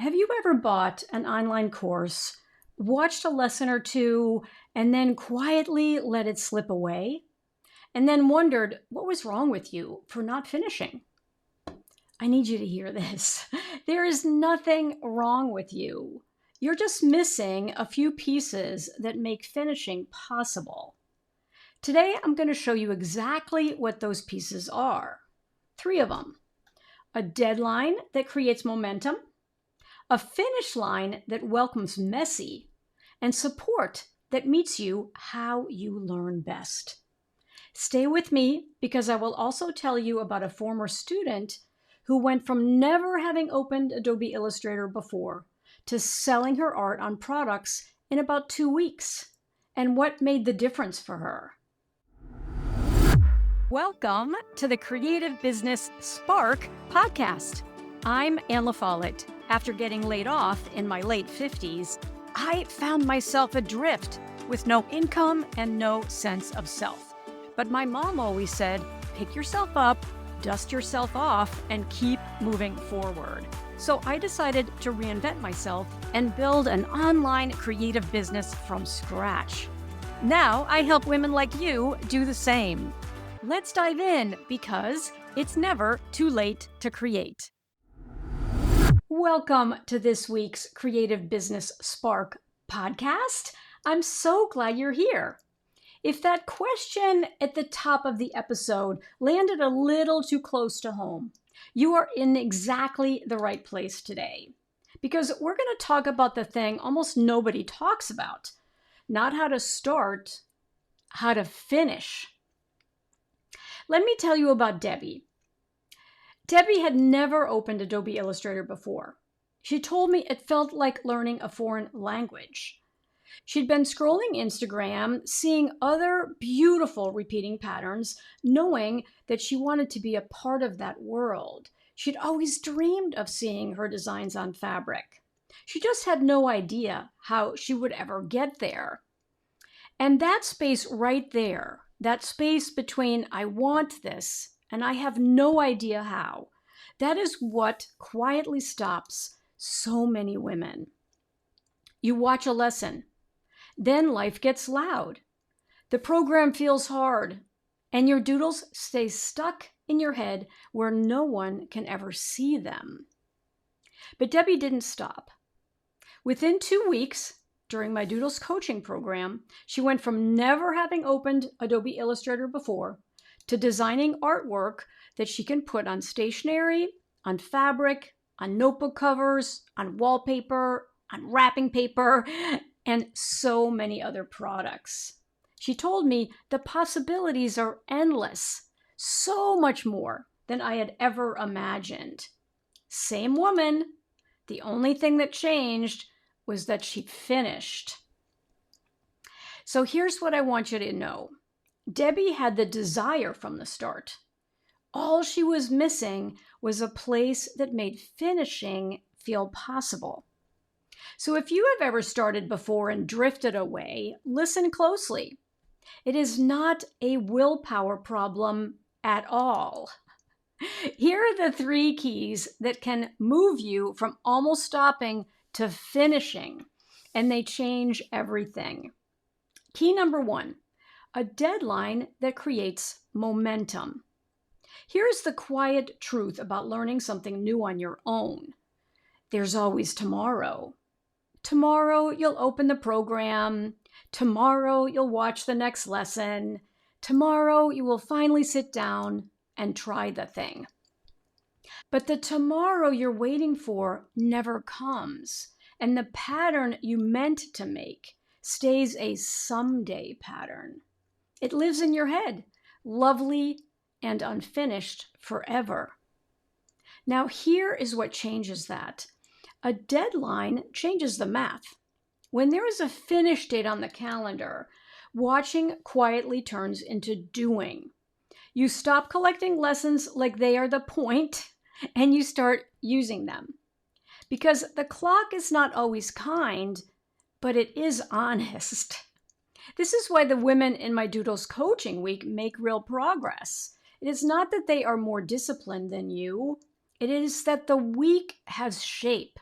Have you ever bought an online course, watched a lesson or two, and then quietly let it slip away? And then wondered what was wrong with you for not finishing? I need you to hear this. There is nothing wrong with you. You're just missing a few pieces that make finishing possible. Today, I'm going to show you exactly what those pieces are. 3 of them. A deadline that creates momentum, a finish line that welcomes messy, and support that meets you how you learn best. Stay with me because I will also tell you about a former student who went from never having opened Adobe Illustrator before to selling her art on products in about 2 weeks, and what made the difference for her. Welcome to the Creative Business Spark podcast. I'm Anne LaFollette. After getting laid off in my late 50s, I found myself adrift with no income and no sense of self. But my mom always said, pick yourself up, dust yourself off, and keep moving forward. So I decided to reinvent myself and build an online creative business from scratch. Now I help women like you do the same. Let's dive in because it's never too late to create. Welcome to this week's Creative Business Spark podcast. I'm so glad you're here. If that question at the top of the episode landed a little too close to home, you are in exactly the right place today. Because we're going to talk about the thing almost nobody talks about. Not how to start, how to finish. Let me tell you about Debbie. Debbie had never opened Adobe Illustrator before. She told me it felt like learning a foreign language. She'd been scrolling Instagram, seeing other beautiful repeating patterns, knowing that she wanted to be a part of that world. She'd always dreamed of seeing her designs on fabric. She just had no idea how she would ever get there. And that space right there, that space between I want this and I have no idea how, that is what quietly stops so many women. You watch a lesson, then life gets loud. The program feels hard, and your doodles stay stuck in your head where no one can ever see them. But Debbie didn't stop. Within 2 weeks, during my Doodles coaching program, she went from never having opened Adobe Illustrator before to designing artwork that she can put on stationery, on fabric, on notebook covers, on wallpaper, on wrapping paper, and so many other products. She told me the possibilities are endless, so much more than I had ever imagined. Same woman, the only thing that changed was that she finished. So here's what I want you to know. Debbie had the desire from the start. All she was missing was a place that made finishing feel possible. So if you have ever started before and drifted away, listen closely. It is not a willpower problem at all. Here are the 3 keys that can move you from almost stopping to finishing, and they change everything. Key number 1, a deadline that creates momentum. Here's the quiet truth about learning something new on your own. There's always tomorrow. Tomorrow you'll open the program. Tomorrow you'll watch the next lesson. Tomorrow you will finally sit down and try the thing. But the tomorrow you're waiting for never comes, and the pattern you meant to make stays a someday pattern. It lives in your head, lovely and unfinished forever. Now here is what changes that. A deadline changes the math. When there is a finish date on the calendar, watching quietly turns into doing. You stop collecting lessons like they are the point, and you start using them. Because the clock is not always kind, but it is honest. This is why the women in my Doodles coaching week make real progress. It is not that they are more disciplined than you. It is that the week has shape.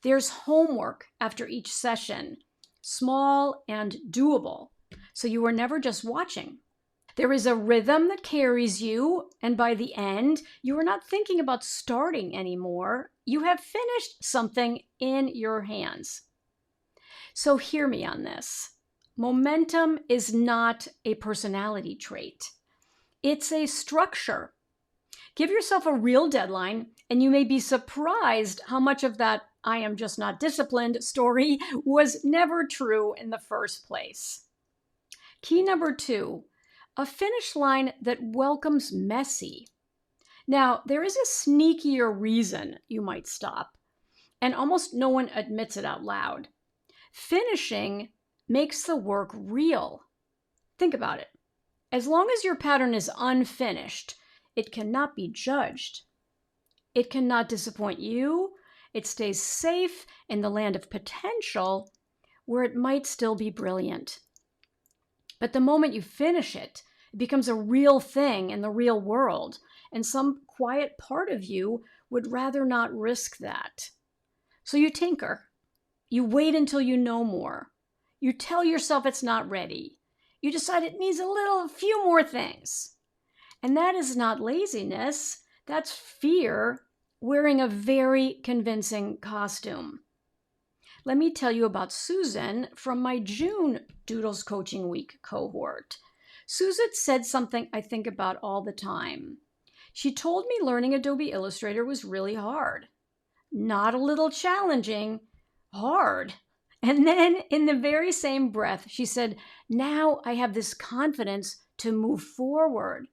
There's homework after each session, small and doable, so you are never just watching. There is a rhythm that carries you, and by the end, you are not thinking about starting anymore. You have finished something in your hands. So hear me on this. Momentum is not a personality trait. It's a structure. Give yourself a real deadline, and you may be surprised how much of that "I am just not disciplined" story was never true in the first place. Key number 2, a finish line that welcomes messy. Now, there is a sneakier reason you might stop, and almost no one admits it out loud. Finishing makes the work real. Think about it. As long as your pattern is unfinished, it cannot be judged. It cannot disappoint you. It stays safe in the land of potential where it might still be brilliant. But the moment you finish it, it becomes a real thing in the real world, and some quiet part of you would rather not risk that. So you tinker. You wait until you know more. You tell yourself it's not ready. You decide it needs a few more things. And that is not laziness. That's fear wearing a very convincing costume. Let me tell you about Susan from my June Doodles Coaching Week cohort. Susan said something I think about all the time. She told me learning Adobe Illustrator was really hard. Not a little challenging, hard. And then in the very same breath, she said, now I have this confidence to move forward.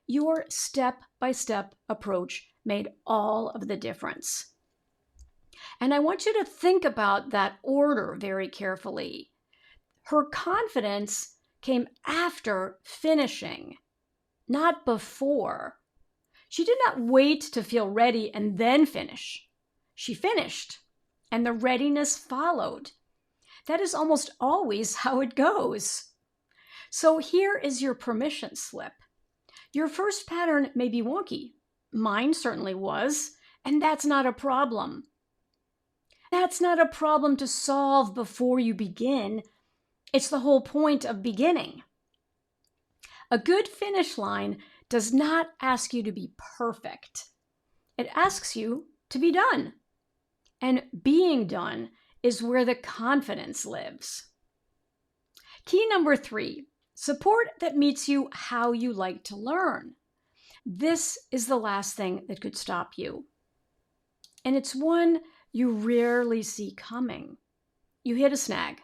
Your step-by-step approach made all of the difference. And I want you to think about that order very carefully. Her confidence came after finishing, not before. She did not wait to feel ready and then finish. She finished, and the readiness followed. That is almost always how it goes. So here is your permission slip. Your first pattern may be wonky. Mine certainly was, and that's not a problem. That's not a problem to solve before you begin. It's the whole point of beginning. A good finish line does not ask you to be perfect. It asks you to be done. And being done is where the confidence lives. Key number 3, support that meets you how you like to learn. This is the last thing that could stop you. And it's one you rarely see coming. You hit a snag,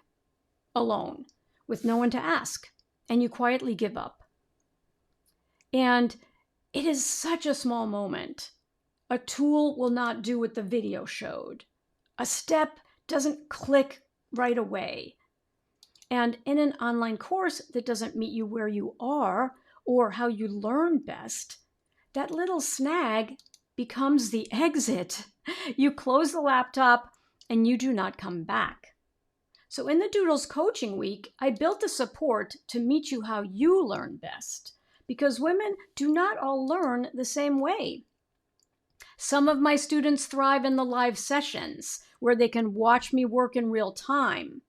alone, with no one to ask, and you quietly give up. And it is such a small moment. A tool will not do what the video showed. A step doesn't click right away. And in an online course that doesn't meet you where you are or how you learn best, that little snag becomes the exit. You close the laptop and you do not come back. So in the Doodles Coaching Week, I built the support to meet you how you learn best, because women do not all learn the same way. Some of my students thrive in the live sessions where they can watch me work in real time.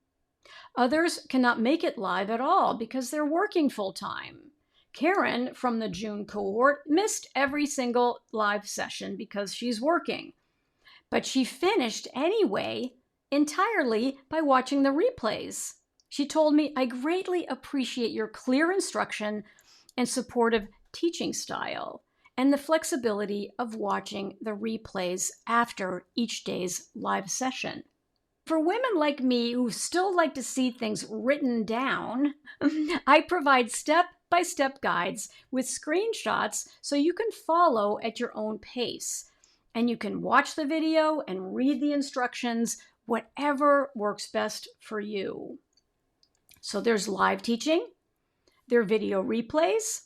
Others cannot make it live at all because they're working full time. Karen from the June cohort missed every single live session because she's working. But she finished anyway, entirely by watching the replays. She told me, I greatly appreciate your clear instruction and supportive teaching style, and the flexibility of watching the replays after each day's live session. For women like me who still like to see things written down, I provide step-by-step guides with screenshots so you can follow at your own pace. And you can watch the video and read the instructions, whatever works best for you. So there's live teaching, there are video replays,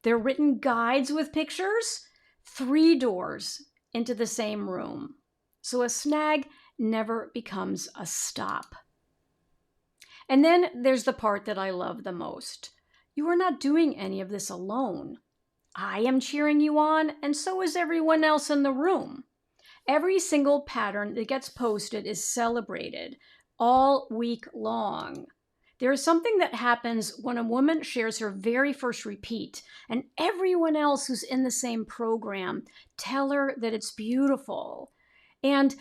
there are written guides with pictures, 3 doors into the same room. So a snag never becomes a stop. And then there's the part that I love the most. You are not doing any of this alone. I am cheering you on, and so is everyone else in the room. Every single pattern that gets posted is celebrated all week long. There is something that happens when a woman shares her very first repeat, and everyone else who's in the same program tell her that it's beautiful. And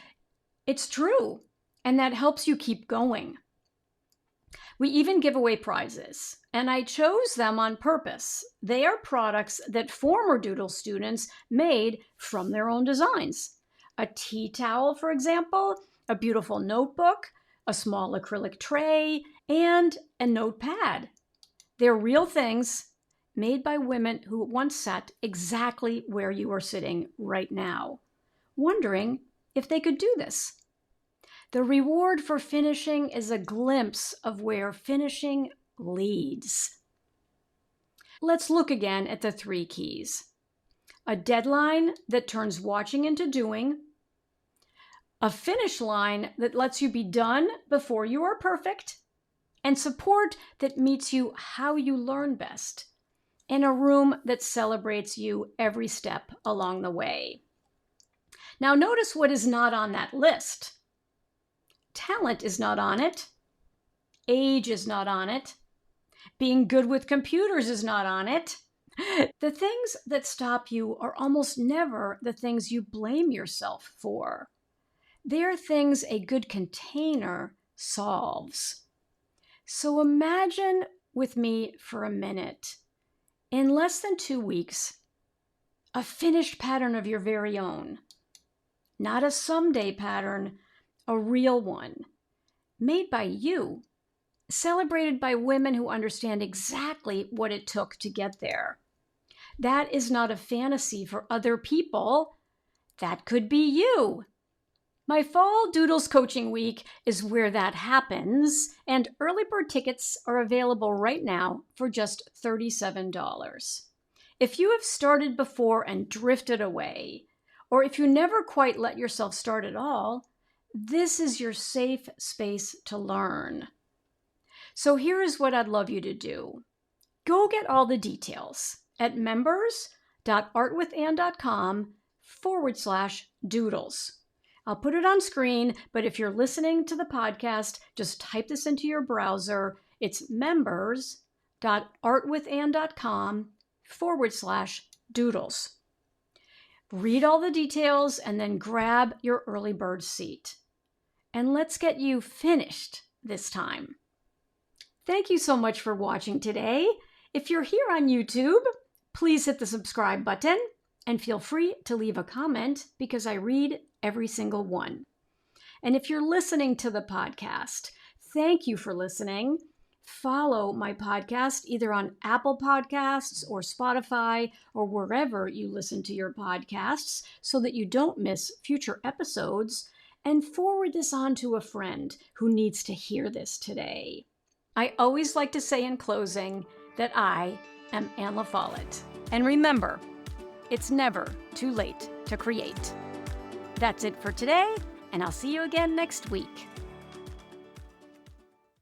it's true, and that helps you keep going. We even give away prizes, and I chose them on purpose. They are products that former Doodle students made from their own designs. A tea towel, for example, a beautiful notebook, a small acrylic tray, and a notepad. They're real things made by women who once sat exactly where you are sitting right now, wondering if they could do this. The reward for finishing is a glimpse of where finishing leads. Let's look again at the 3 keys. A deadline that turns watching into doing, a finish line that lets you be done before you are perfect, and support that meets you how you learn best, and a room that celebrates you every step along the way. Now notice what is not on that list. Talent is not on it. Age is not on it. Being good with computers is not on it. The things that stop you are almost never the things you blame yourself for. They're things a good container solves. So imagine with me for a minute, in less than 2 weeks, a finished pattern of your very own. Not a someday pattern, a real one, made by you, celebrated by women who understand exactly what it took to get there. That is not a fantasy for other people. That could be you. My Fall Doodles Coaching Week is where that happens, and early bird tickets are available right now for just $37. If you have started before and drifted away, or if you never quite let yourself start at all, this is your safe space to learn. So here is what I'd love you to do. Go get all the details at members.artwithann.com/doodles. I'll put it on screen, but if you're listening to the podcast, just type this into your browser. It's members.artwithann.com/doodles. Read all the details and then grab your early bird seat. And let's get you finished this time. Thank you so much for watching today. If you're here on YouTube, please hit the subscribe button and feel free to leave a comment because I read every single one. And if you're listening to the podcast, thank you for listening. Follow my podcast either on Apple Podcasts or Spotify or wherever you listen to your podcasts so that you don't miss future episodes, and forward this on to a friend who needs to hear this today. I always like to say in closing that I am Ann LaFollette. And remember, it's never too late to create. That's it for today, and I'll see you again next week.